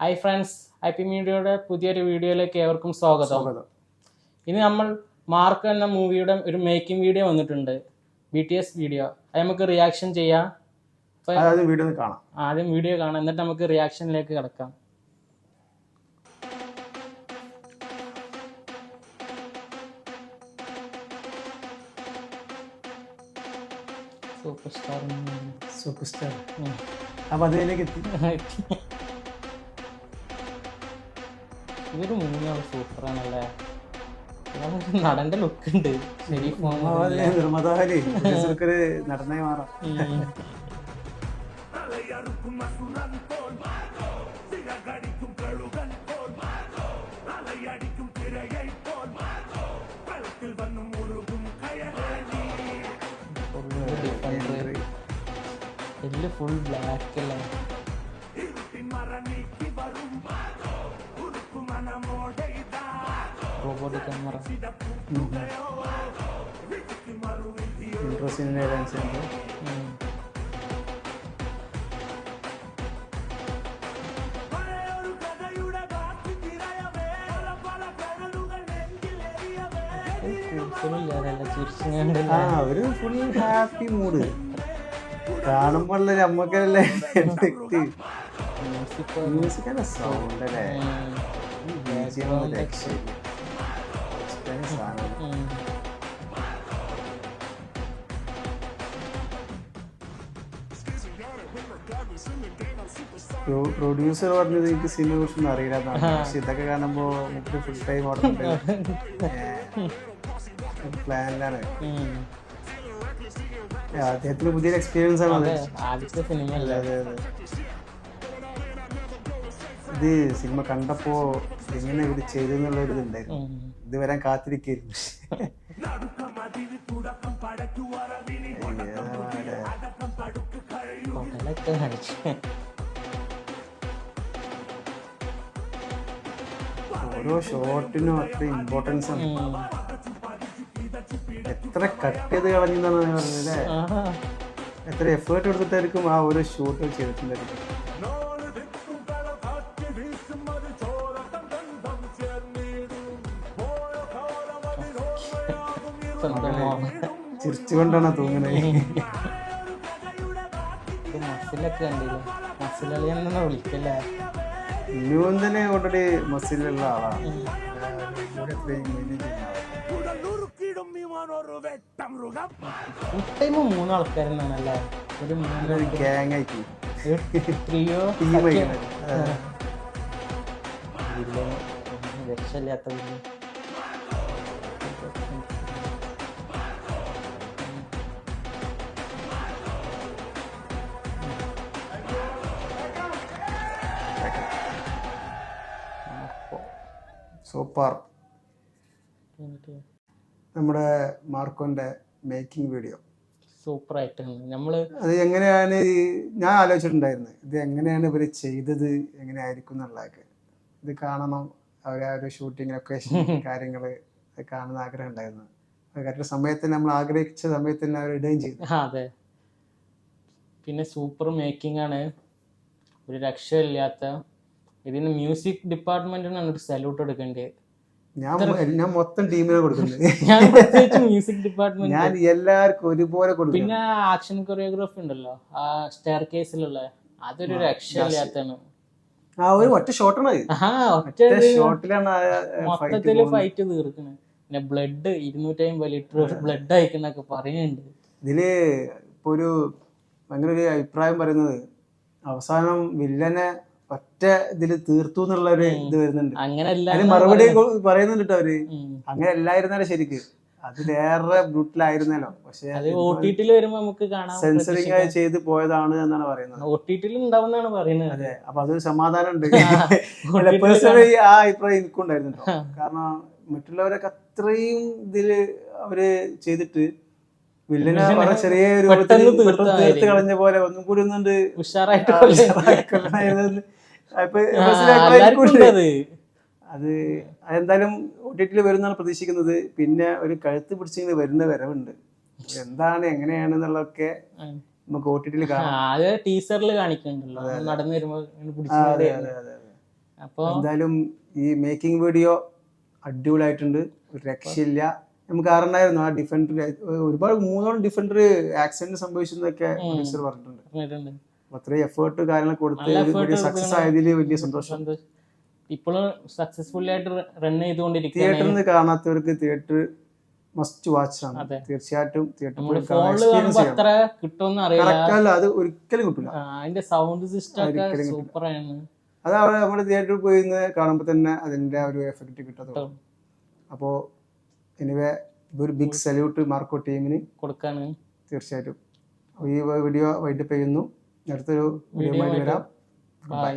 Hi friends, ഐ.പി മീഡിയയുടെ പുതിയൊരു വീഡിയോയിലേക്ക് ഏവർക്കും സ്വാഗതം. ഇനി നമ്മൾ മാർക്ക് എന്ന മൂവിയുടെ ഒരു മേക്കിംഗ് വീഡിയോ വന്നിട്ടുണ്ട്, BTS വീഡിയോ. അത് നമുക്ക് റിയാക്ഷൻ ചെയ്യാം. ആദ്യം വീഡിയോ കാണാം, എന്നിട്ട് നമുക്ക് റിയാക്ഷനിലേക്ക് കിടക്കാം. സൂപ്പർ സ്റ്റാർ അപ്പൊ അതിലേക്ക് എത്തി. ഇതൊരു മൂന്നാണ്, സൂപ്പറാണല്ലേ. നടന്റെ ലുക്ക് ഉണ്ട്. നടനായി മാറാം. ഫുൾ ബ്ലാക്ക് അല്ലേ. Robotic camera. ഒരു ഫുൾ ഹാപ്പി മൂഡ് കാണുമ്പോഴല്ലേ നമ്മക്കല്ലേ. മ്യൂസിക്കല്ല സൗണ്ട് അല്ലേ. പ്രൊഡ്യൂസർ പറഞ്ഞത് എനിക്ക് സിനിമയെ കുറിച്ചൊന്നും അറിയില്ലാന്നാണ്. പക്ഷെ ഇതൊക്കെ കാണുമ്പോ നമുക്ക് ഫുൾ ടൈം പ്ലാനിലാണ്. അദ്ദേഹത്തിന് പുതിയൊരു എക്സ്പീരിയൻസ് ആണ്. ഇത് സിനിമ കണ്ടപ്പോ എങ്ങനെ ഇവര് ചെയ്തെന്നുള്ള ഒരു ഇതുണ്ടായിരുന്നു. ഇത് വരാൻ കാത്തിരിക്കായിരുന്നു. ഓരോ ഷോട്ടിനും അത്ര ഇമ്പോർട്ടൻസ് ആണ്. എത്ര കട്ട് ചെയ്ത് കളഞ്ഞെന്നാണ് പറഞ്ഞത് അല്ലേ. എത്ര എഫേർട്ട് എടുത്തിട്ടായിരിക്കും ആ ഓരോ ഷൂട്ട് ചെയ്തിട്ടുണ്ടായിരിക്കും. ചിരിച്ചുകൊണ്ടാണ് തോന്നുന്നത്. ഇന്നും തന്നെ ഓൾറെഡി മസിലുള്ള ആളാണ്. മൂന്നാൾക്കാരെന്നാണല്ലേ, ഒരു ഗ്യാങ് ആയിട്ട് രക്ഷയില്ലാത്ത. സൂപ്പർ. നമ്മുടെ മാർക്കോന്റെ മേക്കിംഗ് വീഡിയോ സൂപ്പറായിട്ടാണ്. നമ്മള് അത് എങ്ങനെയാണ് ഞാൻ ആലോചിച്ചിട്ടുണ്ടായിരുന്നത്, ഇത് എങ്ങനെയാണ് ഇവര് ചെയ്തത്, എങ്ങനെയായിരിക്കും എന്നുള്ളതൊക്കെ. ഇത് കാണണം. അവരെ ഒരു ഷൂട്ടിംഗ് ലൊക്കേഷൻ കാര്യങ്ങള് കാണുന്ന ആഗ്രഹം ഉണ്ടായിരുന്നു. കറക്റ്റ് സമയത്ത് നമ്മൾ ആഗ്രഹിച്ച സമയത്ത് തന്നെ അവർ ഇടുകയും ചെയ്തു. അതെ, പിന്നെ സൂപ്പർ മേക്കിംഗ് ആണ്, ഒരു രക്ഷയില്ലാത്ത. ഇതിന് മ്യൂസിക് ഡിപ്പാർട്ട്മെന്റിനാണ് ഒരു സല്യൂട്ട് എടുക്കേണ്ടത്. ഞാൻ മൊത്തം ടീമിനെ കൊടുക്കുന്നത്. മ്യൂസിക് ഡിപ്പാർട്ട്മെന്റ് ഞാൻ എല്ലാവർക്കും ഒരുപോലെ കൊടുക്കും. പിന്നെ ആക്ഷൻ കൊറിയോഗ്രാഫി ഉണ്ടല്ലോ, ആ സ്റ്റെയർ കേസിലുള്ള, അതൊരു രക്ഷയില്ലാത്താണ്. ഒരു ഒറ്റ ഷോട്ടാണ്, മൊത്തത്തില് ഫൈറ്റ് തീർക്കണ. പിന്നെ ബ്ലഡ് 250 ലിറ്റർ ബ്ലഡ് അയക്കുന്നൊക്കെ പറയുന്നുണ്ട്. ഇതില് ഇപ്പൊ ഒരു ഭയങ്കര ഒരു അഭിപ്രായം പറയുന്നത്, അവസാനം വില്ലനെ ഒറ്റ ഇതില് തീർത്തു എന്നുള്ള ഒരു ഇത് വരുന്നുണ്ട്. അതിന് മറുപടി പറയുന്നുണ്ട് കേട്ടോ അവര്. അങ്ങനെ അല്ലായിരുന്നാലും ശരിക്ക് അതിലേറെ ബ്രൂട്ടലായിരുന്നല്ലോ. പക്ഷെ സെൻസറിങ് ആയി ചെയ്ത് പോയതാണ് എന്നാണ് പറയുന്നത്. അതെ, അപ്പൊ അതൊരു സമാധാനം ഉണ്ട്. പേഴ്സണലി ആ അഭിപ്രായം എനിക്കുണ്ടായിരുന്നു കേട്ടോ. കാരണം മറ്റുള്ളവരൊക്കെ അത്രയും ഇതില് അവര് ചെയ്തിട്ട് വില്ലനെ വളരെ ചെറിയ തീർത്ത് കളഞ്ഞ പോലെ ഒന്നും കൂടി ഒന്നുണ്ട് അത് എന്തായാലും OTT വരുന്നാണ് പ്രതീക്ഷിക്കുന്നത്. പിന്നെ ഒരു കഴുത്ത് പിടിച്ചിങ്ങനെ വരുന്ന വരവുണ്ട്. എന്താണ് എങ്ങനെയാണെന്നുള്ളതൊക്കെ നമുക്ക് OTT കാണാം. ടീസറിൽ കാണിക്കുന്നുണ്ടല്ലോ, നടന്നു വരുമ്പോ. അപ്പൊ എന്തായാലും ഈ മേക്കിംഗ് വീഡിയോ അടിപൊളിയായിട്ടുണ്ട്, ഒരു രക്ഷയില്ല. നമുക്ക് അറിയണ്ടായിരുന്നു ആ ഡിഫൻഡർ ഒരുപാട് 3 ഡിഫൻഡർ ആക്സിഡന്റ് സംഭവിച്ചെന്നൊക്കെ പ്രൊഡ്യൂസർ പറഞ്ഞിട്ടുണ്ട്. അത്രയും എഫേർട്ട് കാര്യങ്ങൾ കൊടുത്ത് സക്സസ് ആയതിൽ വലിയ സന്തോഷം. ഇപ്പോഴും സക്സസ്ഫുള്ളി ആയിട്ട് റൺ ചെയ്തുകൊണ്ടിരിക്കുക. തിയേറ്ററിൽ നിന്ന് കാണാത്തവർക്ക് തിയേറ്റർ മസ്റ്റ് വാച്ച് ആണ്. തീർച്ചയായിട്ടും അത്ര കിട്ടുമെന്ന് അറിയില്ല, അത് ഒരിക്കലും കിട്ടില്ല. അതിന്റെ സൗണ്ട് സിസ്റ്റം ഒക്കെ സൂപ്പർ ആണ്. അത് അവിടെ നമ്മുടെ തിയേറ്ററിൽ പോയി കാണുമ്പോൾ തന്നെ അതിന്റെ ഒരു എഫക്റ്റ് കിട്ടും. അപ്പോൾ എനിവേ ഒരു ബിഗ് സല്യൂട്ട് മാർക്കോ ടീമിന് കൊടുക്കാണ്. തീർച്ചയായിട്ടും ഈ വീഡിയോ വൈൻഡപ്പ് ചെയ്യുന്നു. അടുത്തൊരു വീഡിയോ വരാം. ബൈ.